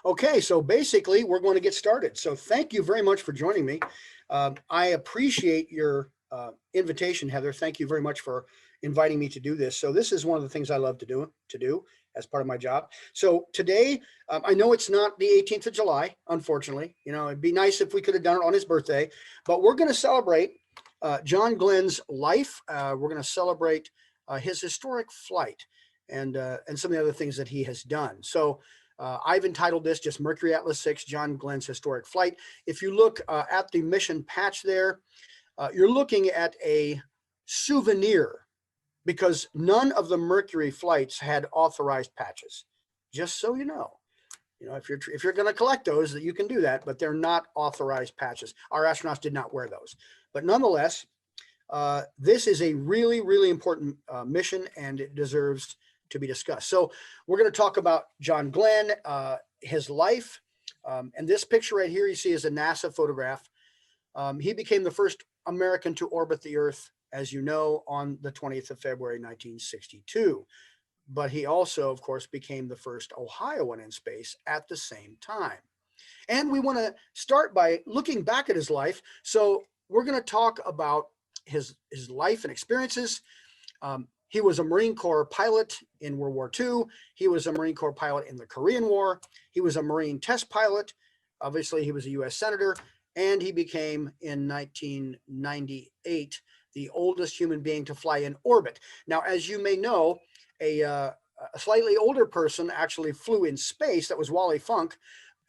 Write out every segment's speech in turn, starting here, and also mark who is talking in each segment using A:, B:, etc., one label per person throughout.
A: Okay, so basically we're going to get started. So thank you very much for joining me. I appreciate your invitation, Heather. Thank you very much for inviting me to do this. So this is one of the things I love to do as part of my job. So today, I know it's not the 18th of July, unfortunately. You know, it'd be nice if we could have done it on his birthday, but we're going to celebrate John Glenn's life. We're going to celebrate his historic flight and some of the other things that he has done. So I've entitled this just Mercury Atlas 6, John Glenn's historic flight. If you look at the mission patch there, you're looking at a souvenir because none of the Mercury flights had authorized patches. Just so you know, if you're going to collect those, that you can do that, but they're not authorized patches. Our astronauts did not wear those, but nonetheless, this is a really, really important mission, and it deserves to be discussed. So we're going to talk about John Glenn, his life, and this picture right here you see is a NASA photograph. He became the first American to orbit the Earth, as you know, on the 20th of February, 1962. But he also, of course, became the first Ohioan in space at the same time. And we want to start by looking back at his life. So we're going to talk about his life and experiences. He was a Marine Corps pilot in World War II. He was a Marine Corps pilot in the Korean War. He was a Marine test pilot. Obviously, he was a U.S. Senator. And he became, in 1998, the oldest human being to fly in orbit. Now, as you may know, a slightly older person actually flew in space. That was Wally Funk.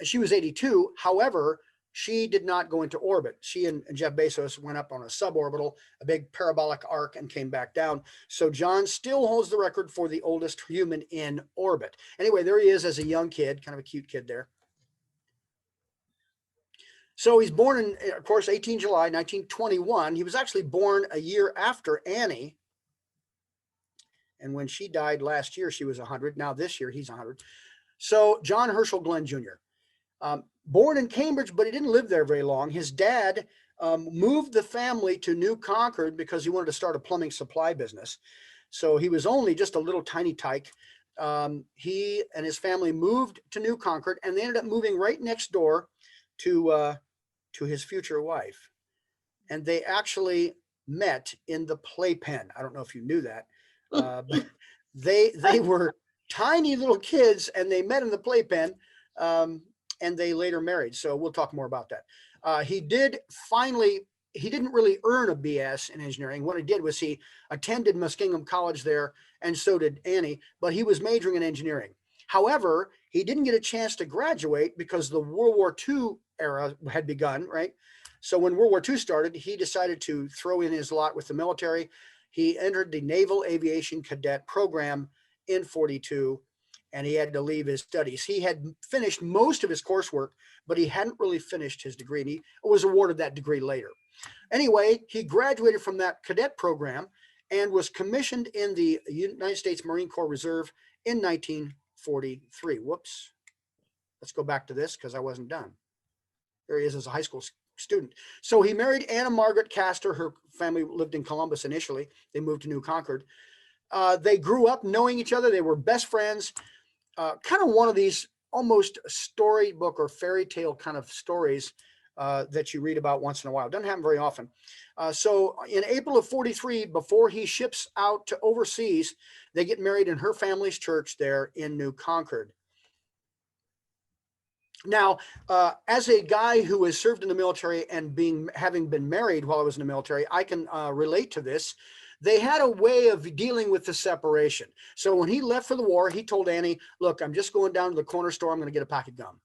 A: She was 82. However, she did not go into orbit. She and Jeff Bezos went up on a suborbital, a big parabolic arc, and came back down. So John still holds the record for the oldest human in orbit. Anyway, there he is as a young kid, kind of a cute kid there. So he's born in, of course, 18 July 1921. He was actually born a year after Annie. And when she died last year, she was 100. Now this year, he's 100. So John Herschel Glenn Jr., born in Cambridge, but he didn't live there very long. His dad moved the family to New Concord because he wanted to start a plumbing supply business. So he was only just a little tiny tyke. He and his family moved to New Concord, and they ended up moving right next door to his future wife. And they actually met in the playpen. I don't know if you knew that, but they were tiny little kids, and they met in the playpen. And they later married. So we'll talk more about that. He didn't really earn a BS in engineering. What he did was he attended Muskingum College there, and so did Annie, but he was majoring in engineering. However, he didn't get a chance to graduate because the World War II era had begun, right? So when World War II started, he decided to throw in his lot with the military. He entered the Naval Aviation Cadet Program in 42, and he had to leave his studies. He had finished most of his coursework, but he hadn't really finished his degree, and he was awarded that degree later. Anyway, he graduated from that cadet program and was commissioned in the United States Marine Corps Reserve in 1943. Whoops. Let's go back to this because I wasn't done. There he is as a high school student. So he married Anna Margaret Castor. Her family lived in Columbus initially. They moved to New Concord. They grew up knowing each other. They were best friends. Kind of one of these almost storybook or fairy tale kind of stories that you read about once in a while. Doesn't happen very often. So in April of 43, before he ships out to overseas, they get married in her family's church there in New Concord. Now, as a guy who has served in the military and having been married while I was in the military, I can relate to this. They had a way of dealing with the separation. So when he left for the war, he told Annie, look, I'm just going down to the corner store. I'm going to get a pack of gum.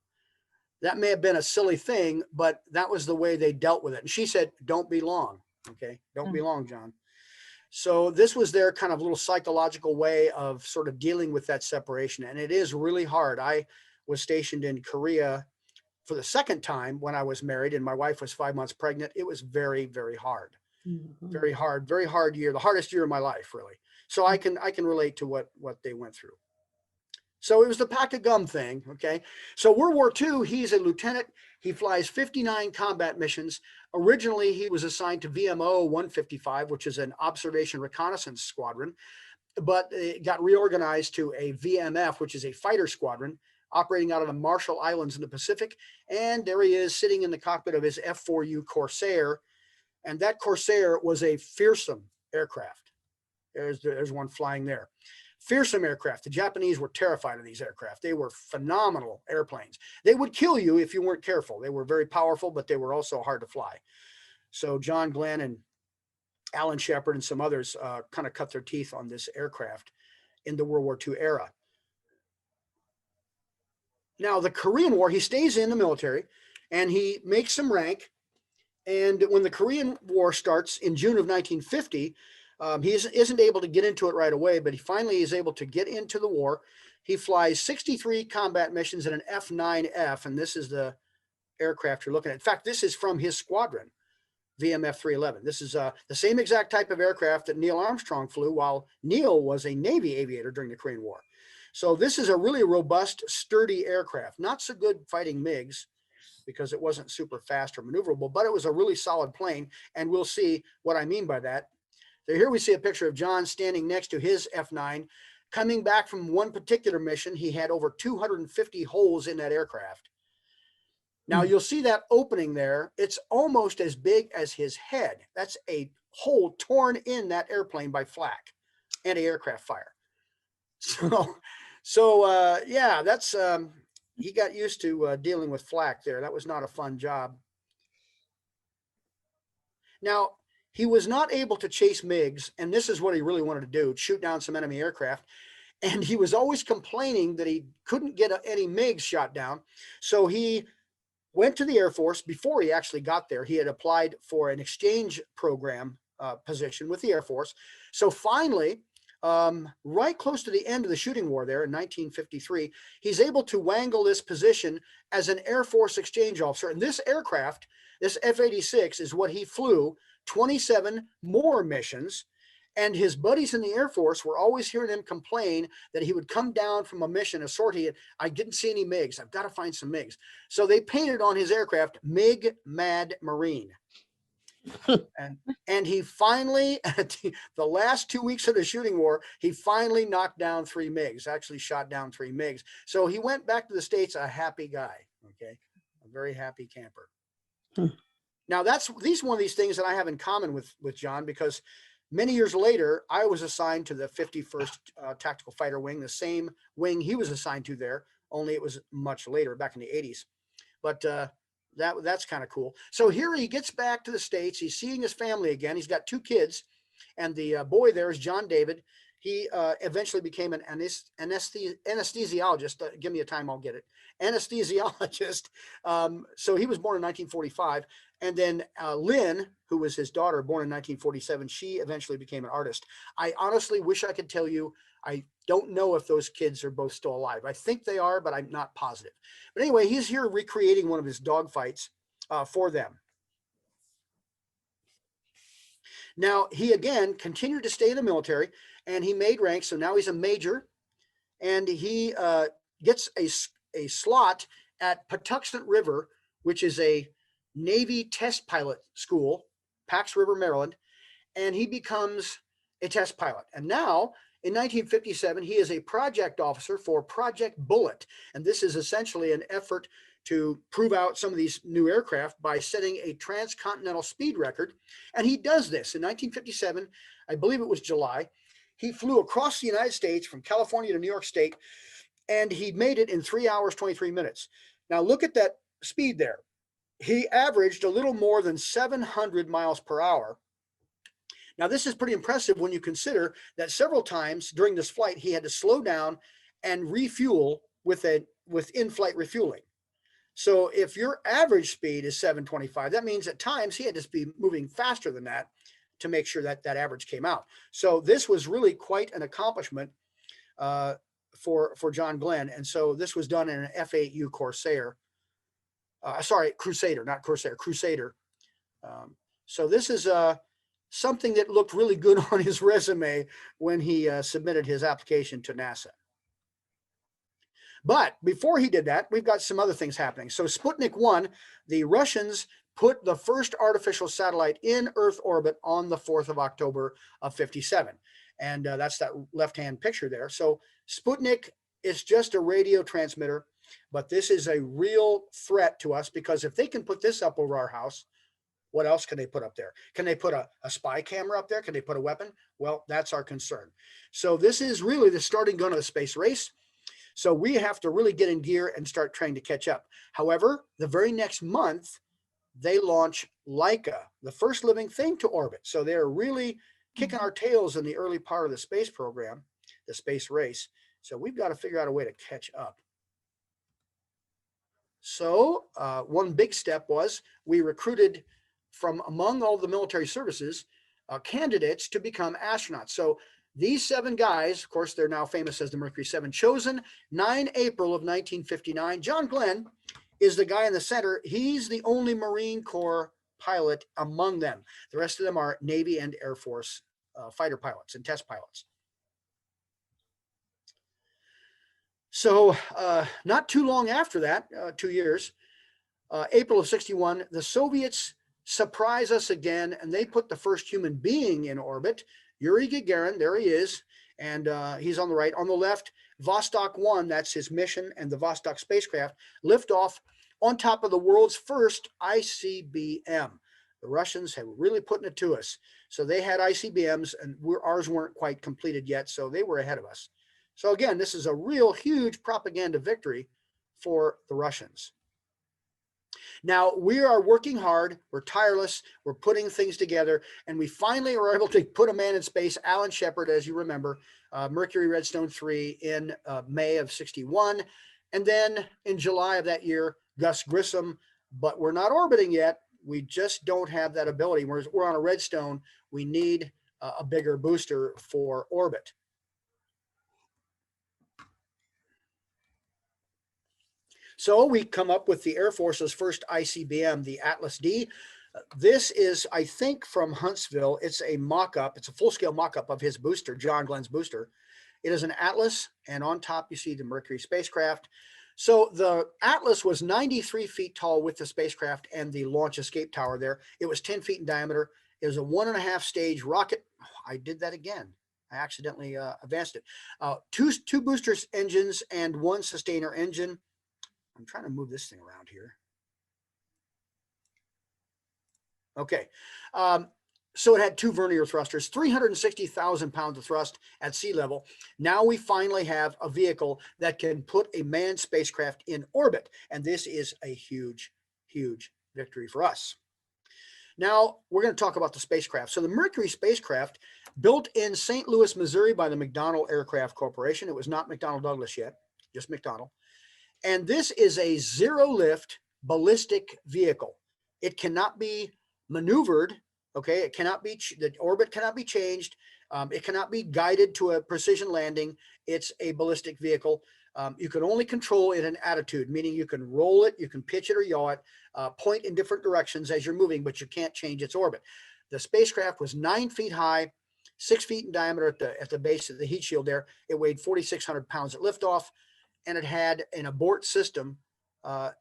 A: That may have been a silly thing, but that was the way they dealt with it. And she said, don't be long. Okay. Don't be long, John. So this was their kind of little psychological way of sort of dealing with that separation. And it is really hard. I was stationed in Korea for the second time when I was married, and my wife was 5 months pregnant. It was very, very hard. Very hard year, the hardest year of my life, really. So I can relate to what they went through. So it was the pack of gum thing. Okay. So World War II, he's a lieutenant. He flies 59 combat missions. Originally, he was assigned to VMO 155, which is an observation reconnaissance squadron, but it got reorganized to a VMF, which is a fighter squadron, operating out of the Marshall Islands in the Pacific. And there he is sitting in the cockpit of his F-4U Corsair. And that Corsair was a fearsome aircraft. There's one flying there. Fearsome aircraft. The Japanese were terrified of these aircraft. They were phenomenal airplanes. They would kill you if you weren't careful. They were very powerful, but they were also hard to fly. So John Glenn and Alan Shepard and some others kind of cut their teeth on this aircraft in the World War II era. Now, the Korean War, he stays in the military and he makes some rank. And when the Korean War starts in June of 1950, he isn't able to get into it right away, but he finally is able to get into the war. He flies 63 combat missions in an F-9F, and this is the aircraft you're looking at. In fact, this is from his squadron, VMF 311. This is the same exact type of aircraft that Neil Armstrong flew while Neil was a Navy aviator during the Korean War. So this is a really robust, sturdy aircraft. Not so good fighting MiGs because it wasn't super fast or maneuverable, but it was a really solid plane, and we'll see what I mean by that. So here we see a picture of John standing next to his F-9. Coming back from one particular mission, he had over 250 holes in that aircraft. Now you'll see that opening there. It's almost as big as his head. That's a hole torn in that airplane by flak, anti-aircraft fire. So yeah, that's he got used to dealing with flak there. That was not a fun job. Now, he was not able to chase MiGs, and this is what he really wanted to do, shoot down some enemy aircraft. And he was always complaining that he couldn't get any MiGs shot down. So he went to the Air Force. Before he actually got there, he had applied for an exchange program position with the Air Force. So finally, right close to the end of the shooting war there in 1953, he's able to wangle this position as an Air Force exchange officer. And this aircraft, this F-86, is what he flew 27 more missions. And his buddies in the Air Force were always hearing him complain that he would come down from a mission, a sortie, and I didn't see any MiGs. I've got to find some MiGs. So they painted on his aircraft, MiG Mad Marine. and he finally, at the last 2 weeks of the shooting war, he finally knocked down 3 MiGs, actually shot down 3 MiGs. So he went back to the States a happy guy, okay? A very happy camper. Now, that's one of these things that I have in common with John, because many years later, I was assigned to the 51st Tactical Fighter Wing, the same wing he was assigned to there, only it was much later, back in the 80s. But that's kind of cool. So here he gets back to the States. He's seeing his family again. He's got 2 kids, and the boy there is John David. He eventually became an anesthesiologist. Give me a time, I'll get it. Anesthesiologist. So he was born in 1945. And then Lynn, who was his daughter, born in 1947, she eventually became an artist. I honestly wish I could tell you. I don't know if those kids are both still alive. I think they are, but I'm not positive. But anyway, he's here recreating one of his dogfights for them. Now, he again continued to stay in the military, and he made rank. So now he's a major, and he gets a slot at Patuxent River, which is a Navy test pilot school, Pax River, Maryland, and he becomes a test pilot. And now, in 1957, he is a project officer for Project Bullet. And this is essentially an effort to prove out some of these new aircraft by setting a transcontinental speed record. And he does this in 1957, I believe it was July. He flew across the United States from California to New York State, and he made it in 3 hours, 23 minutes. Now look at that speed there. He averaged a little more than 700 miles per hour. Now, this is pretty impressive when you consider that several times during this flight, he had to slow down and refuel with in-flight refueling. So if your average speed is 725, that means at times he had to be moving faster than that to make sure that that average came out. So this was really quite an accomplishment for John Glenn. And so this was done in an F-8U Corsair. Crusader, not Corsair, Crusader. So this is something that looked really good on his resume when he submitted his application to NASA. But before he did that, we've got some other things happening. So Sputnik 1, the Russians put the first artificial satellite in Earth orbit on the 4th of October of 57. And that's that left-hand picture there. So Sputnik is just a radio transmitter. But this is a real threat to us, because if they can put this up over our house, what else can they put up there? Can they put a spy camera up there? Can they put a weapon? Well, that's our concern. So this is really the starting gun of the space race. So we have to really get in gear and start trying to catch up. However, the very next month, they launch Laika, the first living thing to orbit. So they're really kicking our tails in the early part of the space program, the space race. So we've got to figure out a way to catch up. So one big step was we recruited from among all the military services candidates to become astronauts. So these 7 guys, of course, they're now famous as the Mercury 7, chosen 9 April of 1959. John Glenn is the guy in the center. He's the only Marine Corps pilot among them. The rest of them are Navy and Air Force fighter pilots and test pilots. So not too long after that, 2 years, April of 61, the Soviets surprise us again, and they put the first human being in orbit, Yuri Gagarin. There he is, and he's on the right. On the left, Vostok 1, that's his mission, and the Vostok spacecraft lift off on top of the world's first ICBM. The Russians have really putting it to us. So they had ICBMs, and ours weren't quite completed yet, so they were ahead of us. So again, this is a real huge propaganda victory for the Russians. Now, we are working hard, we're tireless, we're putting things together, and we finally were able to put a man in space, Alan Shepard, as you remember, Mercury Redstone 3 in May of 61. And then in July of that year, Gus Grissom, but we're not orbiting yet. We just don't have that ability. We're on a Redstone. We need a bigger booster for orbit. So we come up with the Air Force's first ICBM, the Atlas D. This is, I think, from Huntsville. It's a mock-up. It's a full-scale mock-up of his booster, John Glenn's booster. It is an Atlas, and on top you see the Mercury spacecraft. So the Atlas was 93 feet tall with the spacecraft and the launch escape tower there. It was 10 feet in diameter. It was a 1.5 stage rocket. Oh, I did that again. I accidentally advanced it. Two booster engines and 1 sustainer engine. I'm trying to move this thing around here. Okay. So it had 2 vernier thrusters, 360,000 pounds of thrust at sea level. Now we finally have a vehicle that can put a manned spacecraft in orbit. And this is a huge, huge victory for us. Now we're going to talk about the spacecraft. So the Mercury spacecraft, built in St. Louis, Missouri by the McDonnell Aircraft Corporation. It was not McDonnell Douglas yet, just McDonnell. And this is a zero-lift ballistic vehicle. It cannot be maneuvered, okay? It cannot be, the orbit cannot be changed. It cannot be guided to a precision landing. It's a ballistic vehicle. You can only control it in attitude, meaning you can roll it, you can pitch it or yaw it, point in different directions as you're moving, but you can't change its orbit. The spacecraft was 9 feet high, 6 feet in diameter at the base of the heat shield there. It weighed 4,600 pounds at liftoff. And it had an abort system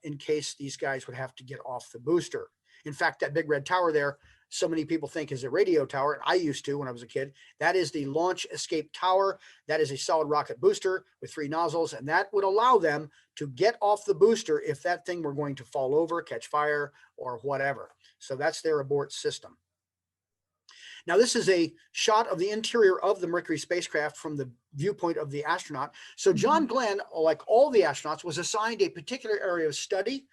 A: in case these guys would have to get off the booster. In fact, that big red tower there, so many people think is a radio tower. And I used to when I was a kid. That is the launch escape tower. That is a solid rocket booster with 3 nozzles. And that would allow them to get off the booster if that thing were going to fall over, catch fire, or whatever. So that's their abort system. Now, this is a shot of the interior of the Mercury spacecraft from the viewpoint of the astronaut. So John Glenn, like all the astronauts, was assigned a particular area of study.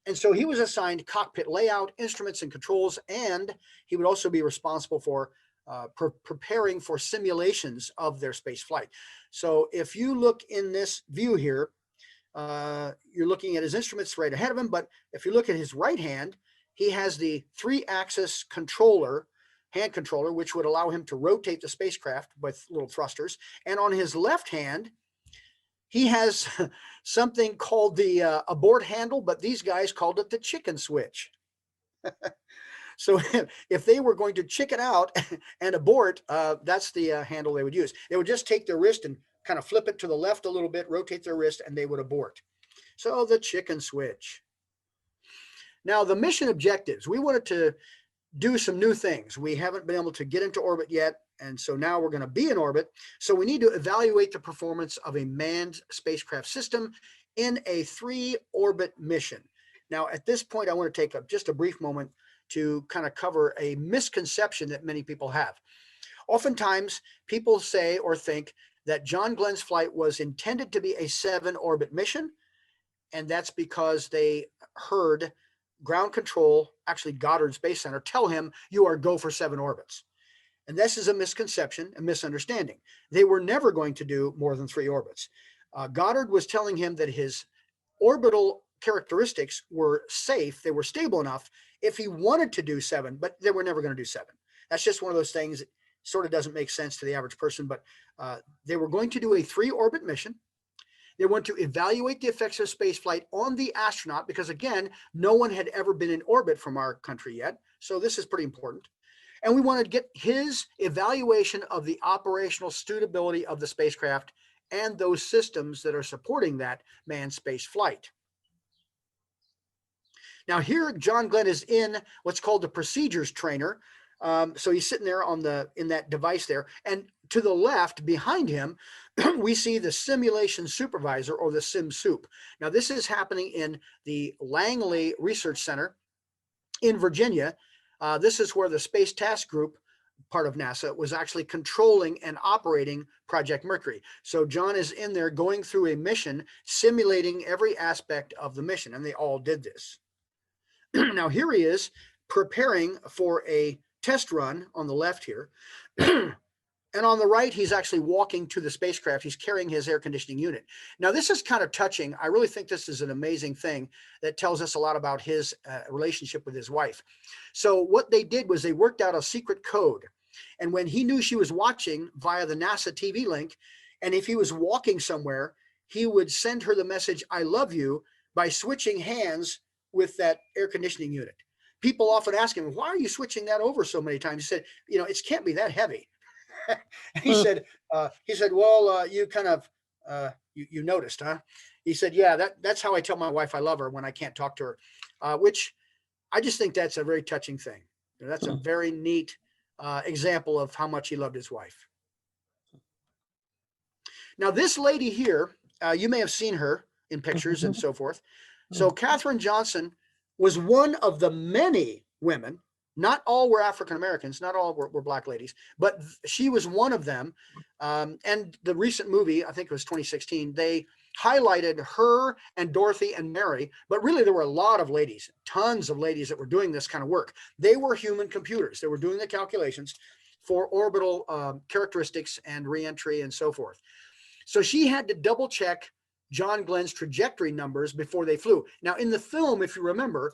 A: And so he was assigned cockpit layout, instruments and controls, and he would also be responsible for preparing for simulations of their space flight. So if you look in this view here, you're looking at his instruments right ahead of him. But if you look at his right hand, he has the 3-axis controller, hand controller, which would allow him to rotate the spacecraft with little thrusters. And on his left hand, he has something called the abort handle, but these guys called it the chicken switch. So if they were going to chicken out and abort, that's the handle they would use. They would just take their wrist and kind of flip it to the left a little bit, rotate their wrist, and they would abort. So the chicken switch. Now, the mission objectives, we wanted to do some new things. We haven't been able to get into orbit yet, and so now we're going to be in orbit. So we need to evaluate the performance of a manned spacecraft system in a 3-orbit mission. Now, at this point, I want to take just a brief moment to kind of cover a misconception that many people have. Oftentimes, people say or think that John Glenn's flight was intended to be a 7-orbit mission, and that's because they heard ground control, actually Goddard Space Center, tell him, you are go for 7 orbits. And this is a misconception, a misunderstanding. They were never going to do more than 3 orbits. Goddard was telling him that his orbital characteristics were safe, they were stable enough if he wanted to do 7, but they were never going to do 7. That's just one of those things that sort of doesn't make sense to the average person, but they were going to do a 3-orbit mission. They want to evaluate the effects of space flight on the astronaut because, again, no one had ever been in orbit from our country yet. So this is pretty important. And we want to get his evaluation of the operational suitability of the spacecraft and those systems that are supporting that manned space flight. Now here, John Glenn is in what's called the procedures trainer. So he's sitting there in that device there. And to the left behind him, we see the simulation supervisor, or the sim sup. Now this is happening in the Langley Research Center in Virginia. This is where the Space Task Group, part of NASA, was actually controlling and operating Project Mercury. So John is in there going through a mission, simulating every aspect of the mission, and they all did this. Now here he is preparing for a test run on the left here. And on the right, he's actually walking to the spacecraft. He's carrying his air conditioning unit. Now, this is kind of touching. I really think this is an amazing thing that tells us a lot about his relationship with his wife. So what they did was they worked out a secret code. And when he knew she was watching via the NASA TV link, and if he was walking somewhere, he would send her the message, I love you, by switching hands with that air conditioning unit. People often ask him, why are you switching that over so many times? He said, it can't be that heavy. He said, well, you kind of, you noticed, huh? He said, yeah, that's how I tell my wife I love her when I can't talk to her, which I just think that's a very touching thing. That's a very neat example of how much he loved his wife. Now, this lady here, you may have seen her in pictures and so forth. So Katherine Johnson was one of the many women. Not all were African Americans, not all were Black ladies, but she was one of them. And the recent movie, I think it was 2016, they highlighted her and Dorothy and Mary, but really there were a lot of ladies, tons of ladies that were doing this kind of work. They were human computers. They were doing the calculations for orbital characteristics and reentry and so forth. So she had to double check John Glenn's trajectory numbers before they flew. Now in the film, if you remember,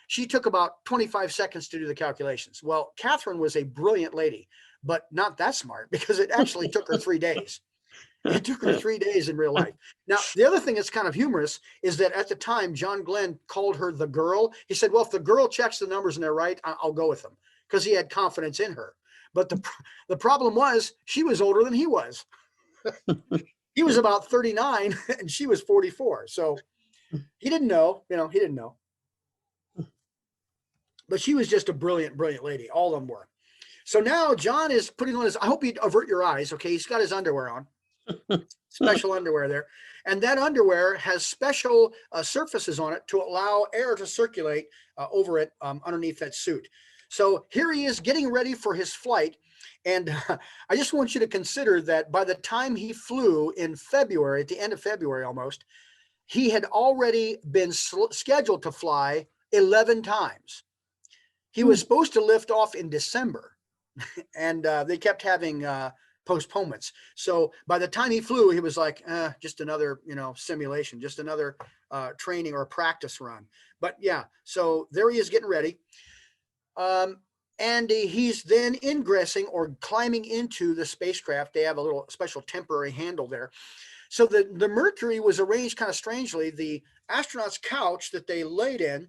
A: she took about 25 seconds to do the calculations. Well, Catherine was a brilliant lady, but not that smart because it actually took her 3 days. It took her 3 days in real life. Now, the other thing that's kind of humorous is that at the time, John Glenn called her the girl. He said, well, if the girl checks the numbers and they're right, I'll go with them, because he had confidence in her. But the problem was she was older than he was. He was about 39 and she was 44. So he didn't know, he didn't know. But she was just a brilliant, brilliant lady. All of them were. So now John is putting on his, I hope you avert your eyes. Okay. He's got his underwear on, special underwear there. And that underwear has special surfaces on it to allow air to circulate over it underneath that suit. So here he is getting ready for his flight. And I just want you to consider that by the time he flew in February, at the end of February almost, he had already been scheduled to fly 11 times. He was supposed to lift off in December, and they kept having postponements. So by the time he flew, he was like, just another, simulation, just another training or practice run. But yeah, so there he is getting ready. And he's then ingressing or climbing into the spacecraft. They have a little special temporary handle there. So the Mercury was arranged kind of strangely. The astronaut's couch that they laid in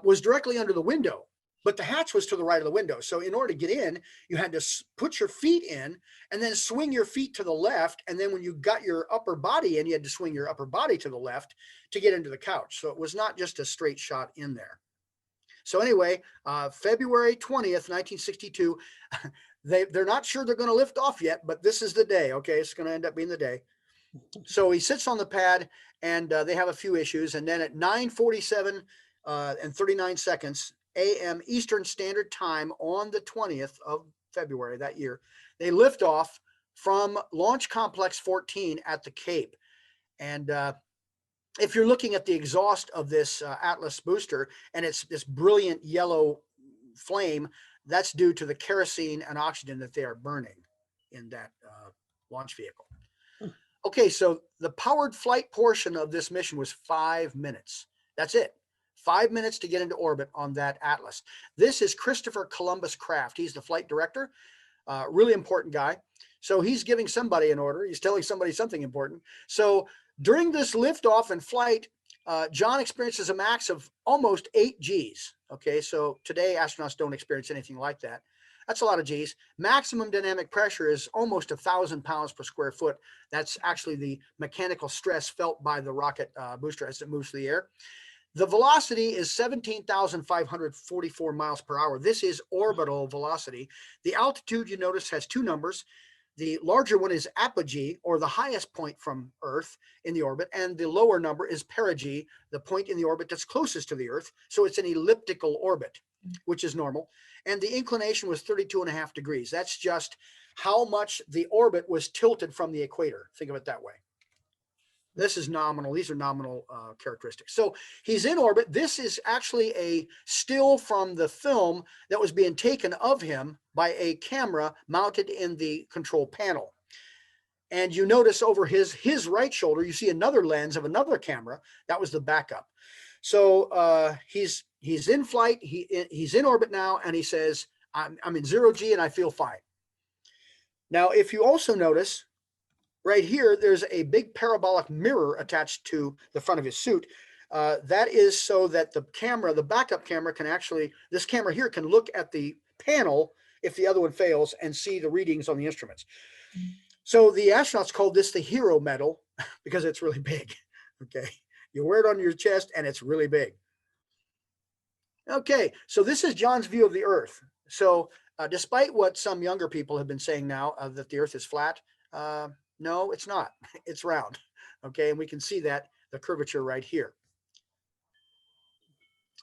A: was directly under the window, but the hatch was to the right of the window. So in order to get in, you had to put your feet in and then swing your feet to the left. And then when you got your upper body in, you had to swing your upper body to the left to get into the couch. So it was not just a straight shot in there. So anyway, February 20th, 1962, they're not sure they're going to lift off yet, but this is the day. Okay, it's going to end up being the day. So he sits on the pad, and they have a few issues. And then at 9:47 and 39 seconds a.m. Eastern Standard Time on the 20th of February that year, they lift off from Launch Complex 14 at the Cape. And if you're looking at the exhaust of this Atlas booster, and it's this brilliant yellow flame, that's due to the kerosene and oxygen that they are burning in that launch vehicle. Okay, so the powered flight portion of this mission was 5 minutes. That's it. 5 minutes to get into orbit on that Atlas. This is Christopher Columbus Craft. He's the flight director, really important guy. So he's giving somebody an order. He's telling somebody something important. So during this liftoff and flight, John experiences a max of almost 8 Gs. Okay, so today astronauts don't experience anything like that. That's a lot of Gs. Maximum dynamic pressure is almost 1,000 pounds per square foot. That's actually the mechanical stress felt by the rocket booster as it moves through the air. The velocity is 17,544 miles per hour. This is orbital velocity. The altitude, you notice, has two numbers. The larger one is apogee, or the highest point from Earth in the orbit, and the lower number is perigee, the point in the orbit that's closest to the Earth. So it's an elliptical orbit, which is normal. And the inclination was 32.5 degrees. That's just how much the orbit was tilted from the equator. Think of it that way. This is nominal. These are nominal characteristics. So he's in orbit. This is actually a still from the film that was being taken of him by a camera mounted in the control panel. And you notice over his right shoulder, you see another lens of another camera. That was the backup. So he's in flight. He's in orbit now, and he says, I'm in 0G and I feel fine. Now, if you also notice, right here, there's a big parabolic mirror attached to the front of his suit. That is so that the camera, the backup camera, can actually, this camera here can look at the panel if the other one fails and see the readings on the instruments. So the astronauts called this the hero medal because it's really big. Okay. You wear it on your chest and it's really big. Okay. So this is John's view of the Earth. So despite what some younger people have been saying now that the Earth is flat, no, it's not. It's round. Okay. And we can see that the curvature right here.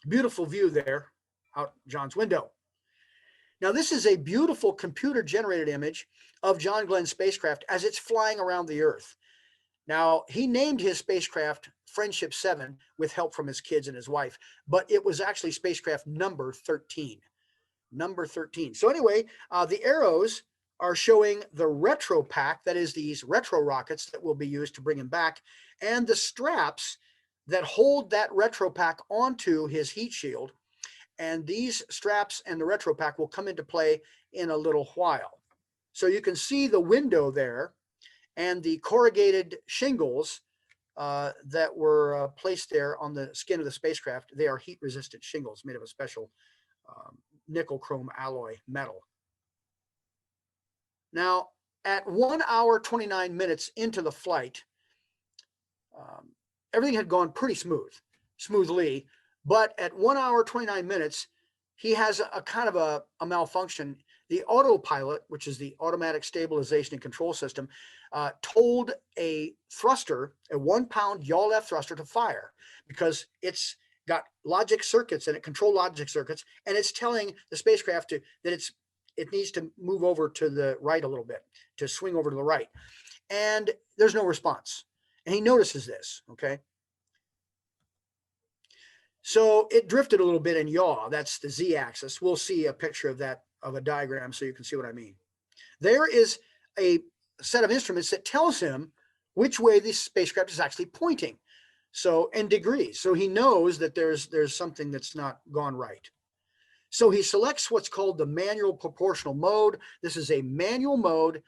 A: Beautiful view there out John's window. Now, this is a beautiful computer generated image of John Glenn's spacecraft as it's flying around the Earth. Now, he named his spacecraft Friendship 7 with help from his kids and his wife, but it was actually spacecraft number 13. Number 13. So anyway, the arrows are showing the retro pack, that is these retro rockets that will be used to bring him back, and the straps that hold that retro pack onto his heat shield. And these straps and the retro pack will come into play in a little while. So you can see the window there and the corrugated shingles that were placed there on the skin of the spacecraft. They are heat resistant shingles made of a special nickel chrome alloy metal. Now, at 1 hour, 29 minutes into the flight, everything had gone pretty smoothly. But at 1 hour, 29 minutes, he has a kind of a malfunction. The autopilot, which is the automatic stabilization and control system, told a thruster, a 1-pound yaw left thruster, to fire because it's got logic circuits in it, control logic circuits, and it's telling the spacecraft that it needs to move over to the right a little bit, to swing over to the right. And there's no response. And he notices this, okay? So it drifted a little bit in yaw. That's the z-axis. We'll see a picture of that, of a diagram, so you can see what I mean. There is a set of instruments that tells him which way the spacecraft is actually pointing. So in degrees. So he knows that there's something that's not gone right. So he selects what's called the manual proportional mode. This is a manual mode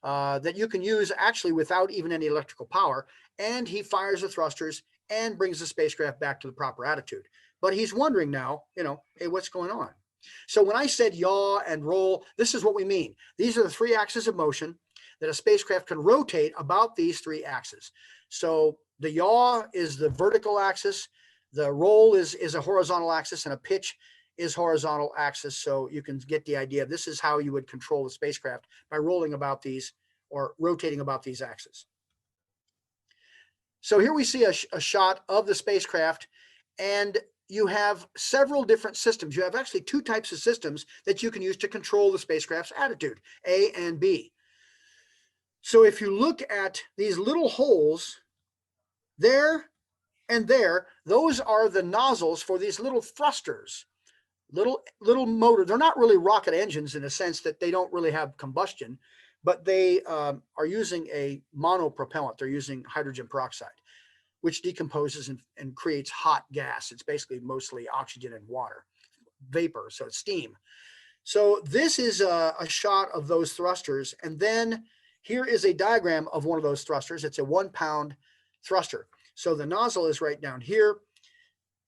A: that you can use actually without even any electrical power. And he fires the thrusters and brings the spacecraft back to the proper attitude. But he's wondering now, hey, what's going on? So when I said yaw and roll, this is what we mean. These are the 3 axes of motion that a spacecraft can rotate about these 3 axes. So the yaw is the vertical axis, the roll is a horizontal axis, and a pitch is horizontal axis. So you can get the idea. This is how you would control the spacecraft, by rolling about these or rotating about these axes. So here we see a shot of the spacecraft, and you have several different systems. You have actually two types of systems that you can use to control the spacecraft's attitude, A and B. So if you look at these little holes there and there, those are the nozzles for these little thrusters, little motor. They're not really rocket engines in a sense that they don't really have combustion, but they are using a monopropellant. They're using hydrogen peroxide, which decomposes and creates hot gas. It's basically mostly oxygen and water, vapor, so it's steam. So this is a shot of those thrusters. And then here is a diagram of one of those thrusters. It's a 1 pound thruster. So the nozzle is right down here.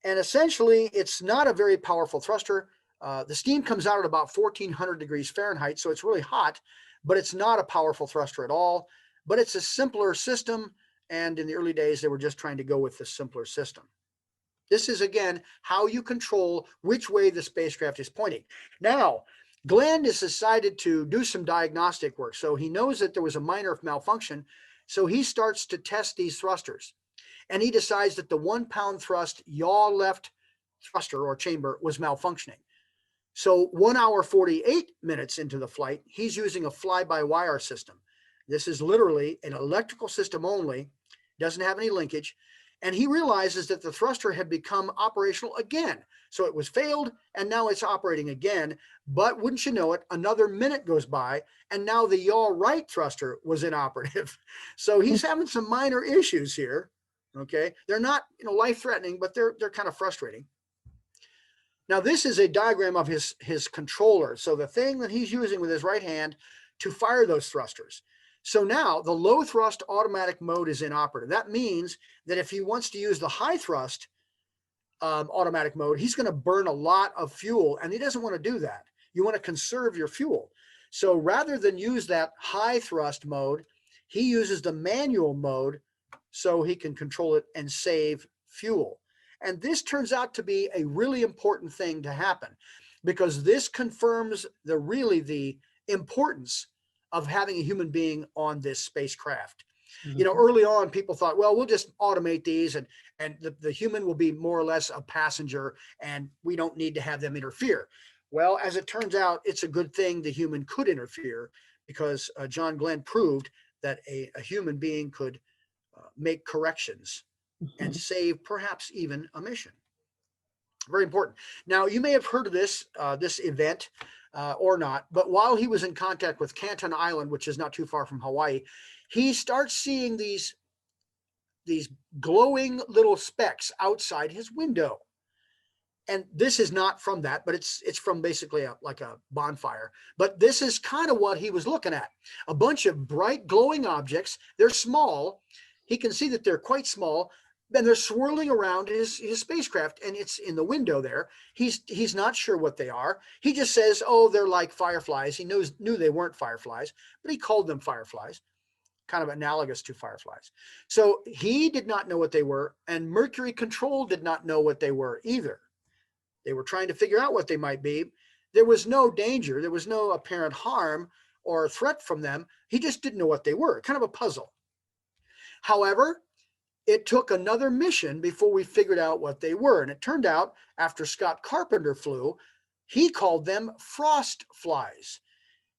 A: And essentially, it's not a very powerful thruster. The steam comes out at about 1400 degrees Fahrenheit, so it's really hot, but it's not a powerful thruster at all. But it's a simpler system. And in the early days, they were just trying to go with the simpler system. This is, again, how you control which way the spacecraft is pointing. Now, Glenn has decided to do some diagnostic work. So he knows that there was a minor malfunction. So he starts to test these thrusters. And he decides that the 1 pound thrust yaw left thruster or chamber was malfunctioning. So 1 hour, 48 minutes into the flight, he's using a fly-by-wire system. This is literally an electrical system only, doesn't have any linkage. And he realizes that the thruster had become operational again. So it was failed, and now it's operating again. But wouldn't you know it, another minute goes by, and now the yaw right thruster was inoperative. So he's having some minor issues here. Okay, they're not life-threatening, but they're kind of frustrating. Now this is a diagram of his controller. So the thing that he's using with his right hand to fire those thrusters. So now the low thrust automatic mode is inoperative. That means that if he wants to use the high thrust automatic mode, he's going to burn a lot of fuel, and he doesn't want to do that. You want to conserve your fuel. So rather than use that high thrust mode, he uses the manual mode so he can control it and save fuel. And this turns out to be a really important thing to happen, because this confirms the importance of having a human being on this spacecraft. Mm-hmm. Early on, people thought, well, we'll just automate these and the human will be more or less a passenger and we don't need to have them interfere. Well, as it turns out, it's a good thing the human could interfere, because John Glenn proved that a human being could make corrections and save perhaps even a mission. Very important. Now, you may have heard of this event or not, but while he was in contact with Canton Island, which is not too far from Hawaii, he starts seeing these glowing little specks outside his window. And this is not from that, but it's from basically like a bonfire. But this is kind of what he was looking at. A bunch of bright glowing objects. They're small. He can see that they're quite small. And they're swirling around his spacecraft, and it's in the window there. He's not sure what they are. He just says, oh, they're like fireflies. He knew they weren't fireflies, but he called them fireflies, kind of analogous to fireflies. So he did not know what they were, and Mercury Control did not know what they were either. They were trying to figure out what they might be. There was no danger. There was no apparent harm or threat from them. He just didn't know what they were, kind of a puzzle. However, it took another mission before we figured out what they were. And it turned out, after Scott Carpenter flew, he called them frost flies.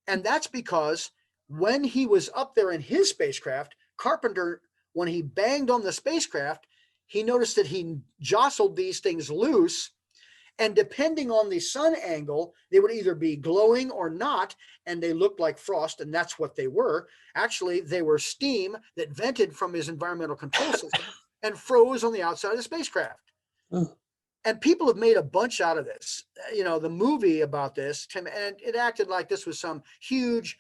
A: And that's because when he was up there in his spacecraft, Carpenter, when he banged on the spacecraft, he noticed that he jostled these things loose. And depending on the sun angle, they would either be glowing or not, and they looked like frost, and that's what they were. Actually, they were steam that vented from his environmental control system and froze on the outside of the spacecraft. And people have made a bunch out of this. The movie about this, Tim, and it acted like this was some huge,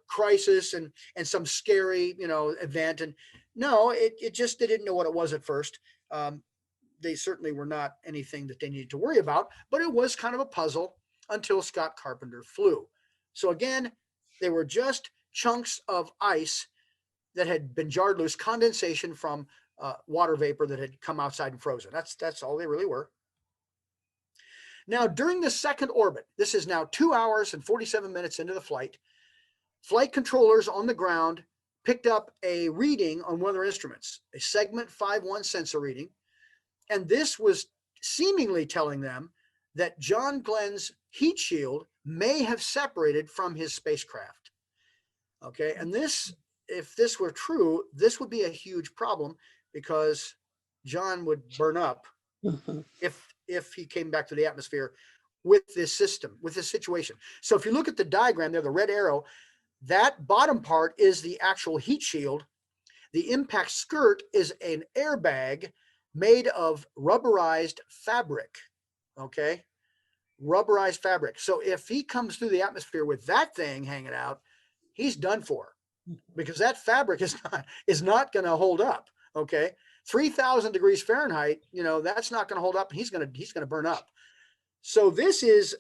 A: crisis and some scary, event. And no, it just, they didn't know what it was at first. They certainly were not anything that they needed to worry about, but it was kind of a puzzle until Scott Carpenter flew. So again, they were just chunks of ice that had been jarred loose, condensation from water vapor that had come outside and frozen. That's all they really were. Now, during the second orbit, this is now 2 hours and 47 minutes into the flight, flight controllers on the ground picked up a reading on one of their instruments, a segment 5.1 sensor reading. And this was seemingly telling them that John Glenn's heat shield may have separated from his spacecraft. Okay. And this, if this were true, this would be a huge problem because John would burn up if he came back to the atmosphere with this system, with this situation. So if you look at the diagram there, the red arrow, that bottom part is the actual heat shield. The impact skirt is an airbag made of rubberized fabric. Okay. Rubberized fabric. So if he comes through the atmosphere with that thing hanging out, he's done for, because that fabric is not going to hold up. Okay. 3,000 degrees Fahrenheit, that's not going to hold up. He's going to burn up. So this is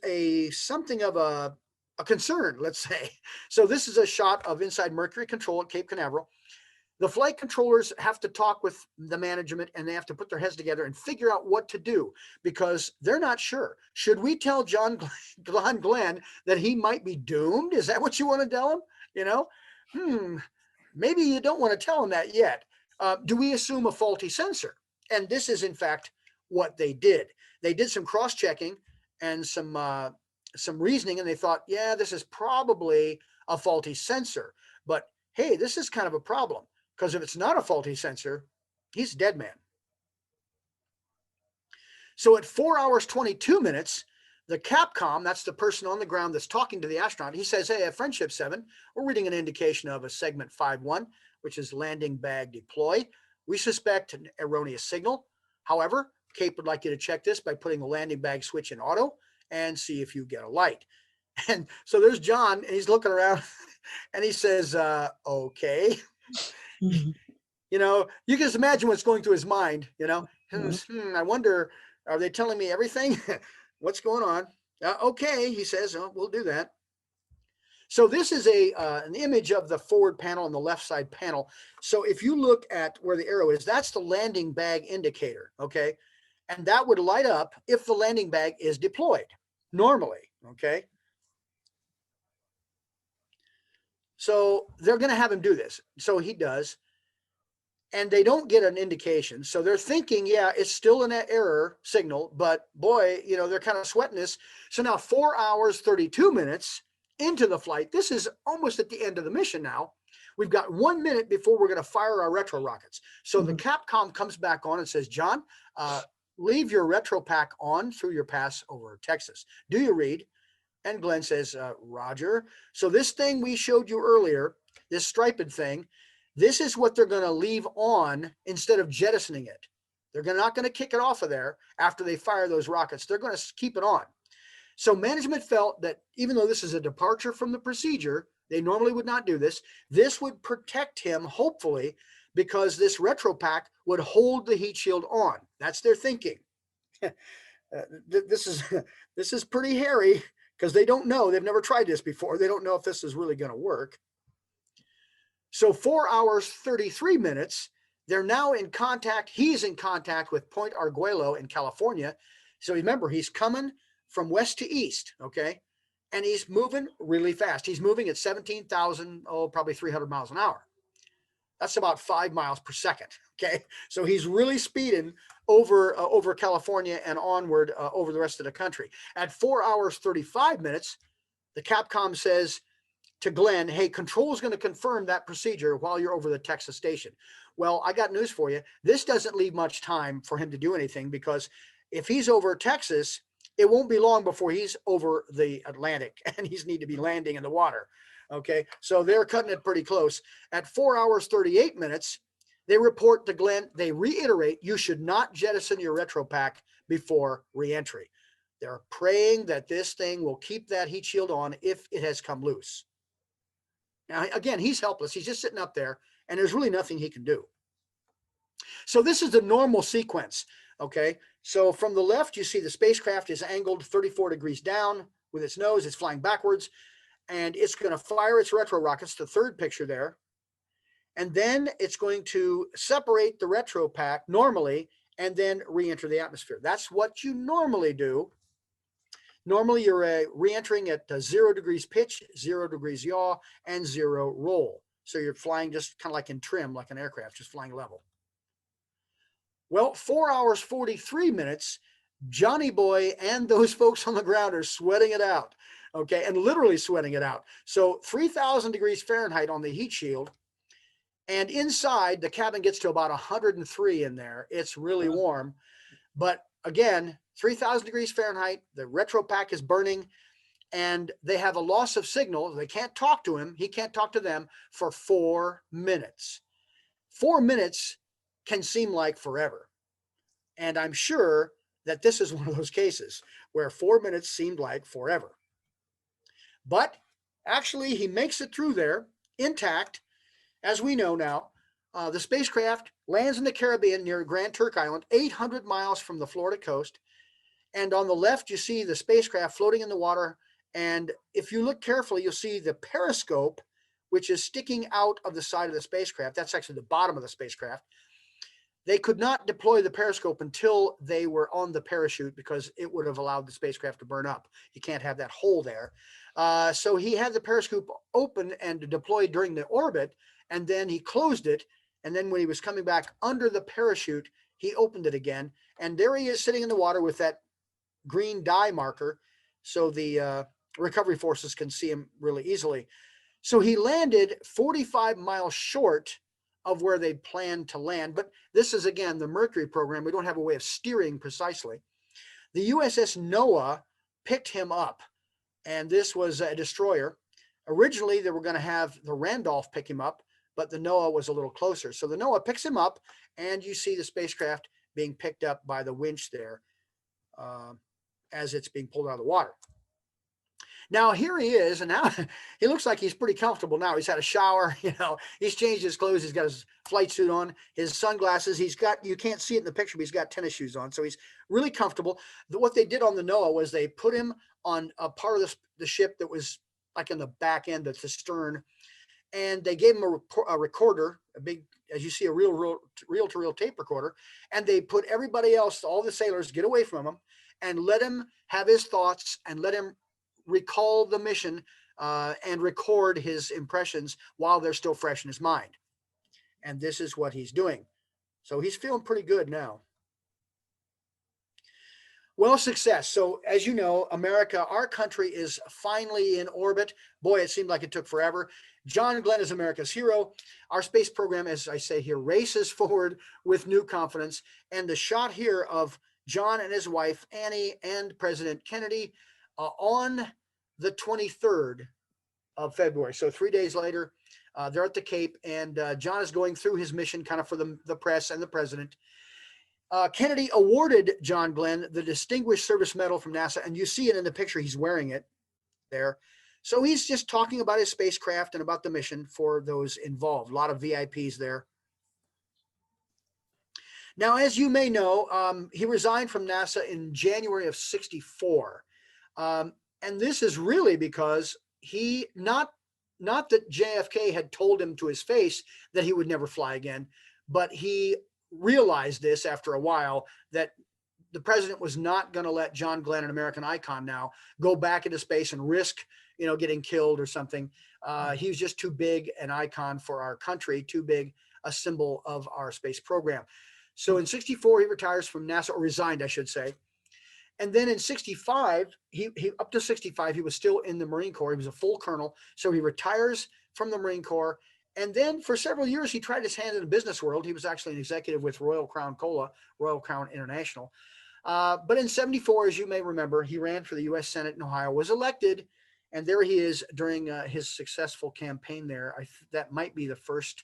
A: something of a concern, let's say. So this is a shot of inside Mercury Control at Cape Canaveral. The flight controllers have to talk with the management, and they have to put their heads together and figure out what to do, because they're not sure. Should we tell John Glenn that he might be doomed? Is that what you want to tell him? Maybe you don't want to tell him that yet. Do we assume a faulty sensor? And this is, in fact, what they did. They did some cross-checking and some reasoning, and they thought, yeah, this is probably a faulty sensor. But hey, this is kind of a problem, because if it's not a faulty sensor, he's a dead man. So at 4 hours, 22 minutes, the Capcom, that's the person on the ground that's talking to the astronaut, he says, hey, at Friendship 7, we're reading an indication of a segment 5.1, which is landing bag deploy. We suspect an erroneous signal. However, Cape would like you to check this by putting the landing bag switch in auto and see if you get a light. And so there's John, and he's looking around and he says, okay. You can just imagine what's going through his mind, I wonder, are they telling me everything? What's going on? Okay, he says, we'll do that. So this is an image of the forward panel and the left side panel. So if you look at where the arrow is, that's the landing bag indicator, okay? And that would light up if the landing bag is deployed normally, okay? So they're going to have him do this. So he does. And they don't get an indication. So they're thinking, yeah, it's still an error signal, but boy, they're kind of sweating this. So now 4 hours, 32 minutes into the flight, this is almost at the end of the mission now. We've got 1 minute before we're going to fire our retro rockets. So the Capcom comes back on and says, John, leave your retro pack on through your pass over Texas. Do you read? And Glenn says, Roger. So this thing we showed you earlier, this striped thing, this is what they're going to leave on instead of jettisoning it. They're not going to kick it off of there after they fire those rockets. They're going to keep it on. So management felt that even though this is a departure from the procedure, they normally would not do this. This would protect him, hopefully, because this retro pack would hold the heat shield on. That's their thinking. This is pretty hairy, because they don't know. They've never tried this before. They don't know if this is really going to work. So 4 hours, 33 minutes, they're now in contact. He's in contact with Point Arguello in California. So remember, he's coming from west to east, okay? And he's moving really fast. He's moving at 17,000, probably 300 miles an hour. That's about 5 miles per second, okay? So he's really speeding over California and onward over the rest of the country. At 4 hours, 35 minutes, the Capcom says to Glenn, hey, control is going to confirm that procedure while you're over the Texas station. Well, I got news for you. This doesn't leave much time for him to do anything, because if he's over Texas, it won't be long before he's over the Atlantic and he's need to be landing in the water. Okay, so they're cutting it pretty close. At 4 hours, 38 minutes, they report to Glenn, they reiterate, you should not jettison your retro pack before reentry. They're praying that this thing will keep that heat shield on if it has come loose. Now, again, he's helpless. He's just sitting up there, and there's really nothing he can do. So this is the normal sequence, okay? So from the left, you see the spacecraft is angled 34 degrees down with its nose. It's flying backwards, and it's going to fire its retro rockets, the third picture there. And then it's going to separate the retro pack normally and then re-enter the atmosphere. That's what you normally do. Normally, you're re-entering at 0 degrees pitch, 0 degrees yaw, and 0 roll. So you're flying just kind of like in trim, like an aircraft, just flying level. Well, 4 hours, 43 minutes, Johnny Boy and those folks on the ground are sweating it out. Okay. And literally sweating it out. So 3,000 degrees Fahrenheit on the heat shield. And inside, the cabin gets to about 103 in there. It's really warm. But again, 3,000 degrees Fahrenheit, the retro pack is burning, and they have a loss of signal. They can't talk to him. He can't talk to them for 4 minutes. 4 minutes can seem like forever. And I'm sure that this is one of those cases where 4 minutes seemed like forever. But actually, he makes it through there intact. As we know now, the spacecraft lands in the Caribbean near Grand Turk Island, 800 miles from the Florida coast. And on the left, you see the spacecraft floating in the water. And if you look carefully, you'll see the periscope, which is sticking out of the side of the spacecraft. That's actually the bottom of the spacecraft. They could not deploy the periscope until they were on the parachute because it would have allowed the spacecraft to burn up. You can't have that hole there. So he had the periscope open and deployed during the orbit, and then he closed it. And then when he was coming back under the parachute, he opened it again. And there he is sitting in the water with that green dye marker. So the recovery forces can see him really easily. So he landed 45 miles short of where they planned to land. But this is, again, the Mercury program. We don't have a way of steering precisely. The USS Noah picked him up, and this was a destroyer. Originally, they were going to have the Randolph pick him up, but the Noah was a little closer. So the Noah picks him up, and you see the spacecraft being picked up by the winch there as it's being pulled out of the water. Now here he is, and now he looks like he's pretty comfortable now. He's had a shower, he's changed his clothes. He's got his flight suit on, his sunglasses. You can't see it in the picture, but he's got tennis shoes on. So he's really comfortable. What they did on the Noah was they put him on a part of the ship that was like in the back end at the stern. And they gave him a recorder, a big, as you see, a reel-to-reel tape recorder. And they put everybody else, all the sailors, get away from him and let him have his thoughts and let him recall the mission and record his impressions while they're still fresh in his mind. And this is what he's doing. So he's feeling pretty good now. Well, success. So as you know, America, our country is finally in orbit. Boy, it seemed like it took forever. John Glenn is America's hero. Our space program, as I say here, races forward with new confidence. And the shot here of John and his wife, Annie, and President Kennedy on the 23rd of February. So 3 days later, they're at the Cape, and John is going through his mission kind of for the press and the president. Kennedy awarded John Glenn the Distinguished Service Medal from NASA, and you see it in the picture. He's wearing it there. So he's just talking about his spacecraft and about the mission for those involved. A lot of VIPs there. Now, as you may know, he resigned from NASA in January of '64. And this is really because he, not that JFK had told him to his face that he would never fly again, but he realized this after a while, that the president was not going to let John Glenn, an American icon now, go back into space and risk, getting killed or something. He was just too big an icon for our country, too big a symbol of our space program. So in '64, he retires from NASA, or resigned, I should say. And then in '65, he up to '65, he was still in the Marine Corps. He was a full colonel. So he retires from the Marine Corps. And then for several years, he tried his hand in the business world. He was actually an executive with Royal Crown Cola, Royal Crown International. But in '74, as you may remember, he ran for the U.S. Senate in Ohio, was elected, and there he is during his successful campaign there. That might be the first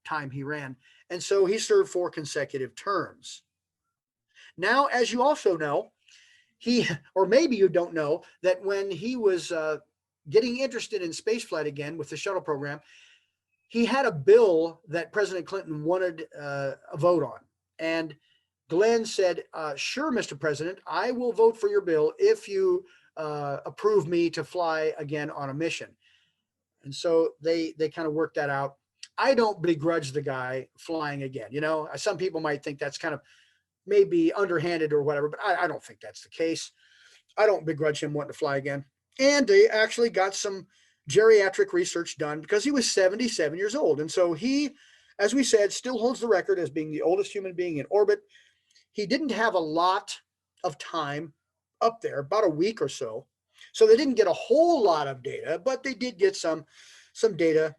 A: time he ran. And so he served 4 consecutive terms. Now, as you also know, or maybe you don't know, that when he was getting interested in spaceflight again with the shuttle program, he had a bill that President Clinton wanted a vote on. And Glenn said, sure, Mr. President, I will vote for your bill if you approve me to fly again on a mission. And so they kind of worked that out. I don't begrudge the guy flying again. Some people might think that's kind of maybe underhanded or whatever, but I don't think that's the case. I don't begrudge him wanting to fly again. And they actually got some geriatric research done because he was 77 years old. And so he, as we said, still holds the record as being the oldest human being in orbit. He didn't have a lot of time up there, about a week or so. So they didn't get a whole lot of data, but they did get some data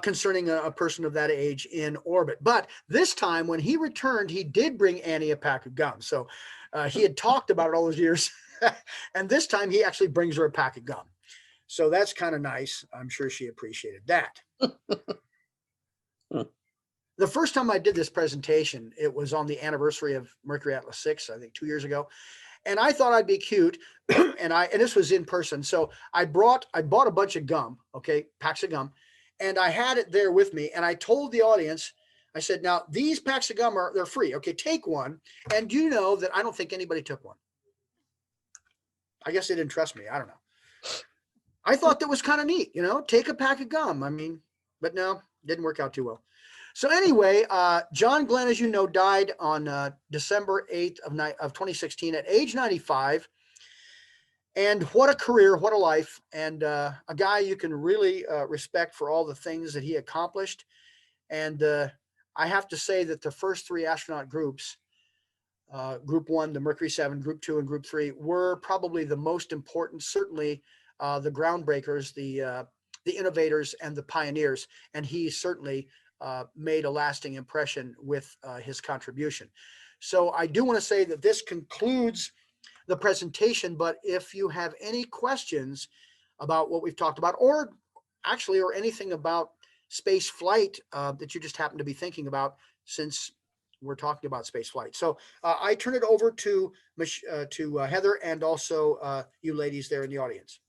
A: concerning a person of that age in orbit. But this time when he returned, he did bring Annie a pack of gum. So he had talked about it all those years. And this time he actually brings her a pack of gum. So that's kind of nice. I'm sure she appreciated that. The first time I did this presentation, it was on the anniversary of Mercury Atlas 6, I think 2 years ago. And I thought I'd be cute. and this was in person. So I bought a bunch of gum, okay, packs of gum, and I had it there with me. And I told the audience, I said, now these packs of gum they're free. Okay, take one. And you know that I don't think anybody took one. I guess they didn't trust me. I don't know. I thought that was kind of neat, take a pack of gum. I mean, but no, didn't work out too well. So anyway, John Glenn, as you know, died on December 8th of 2016 at age 95. And what a career, what a life, and a guy you can really respect for all the things that he accomplished. And I have to say that the first three astronaut groups, Group 1, the Mercury 7, Group 2, and Group 3, were probably the most important, certainly the groundbreakers, the innovators, and the pioneers. And he certainly made a lasting impression with his contribution. So I do want to say that this concludes the presentation, but if you have any questions about what we've talked about, or anything about space flight that you just happen to be thinking about, since we're talking about space flight. So I turn it over to Heather and also you ladies there in the audience.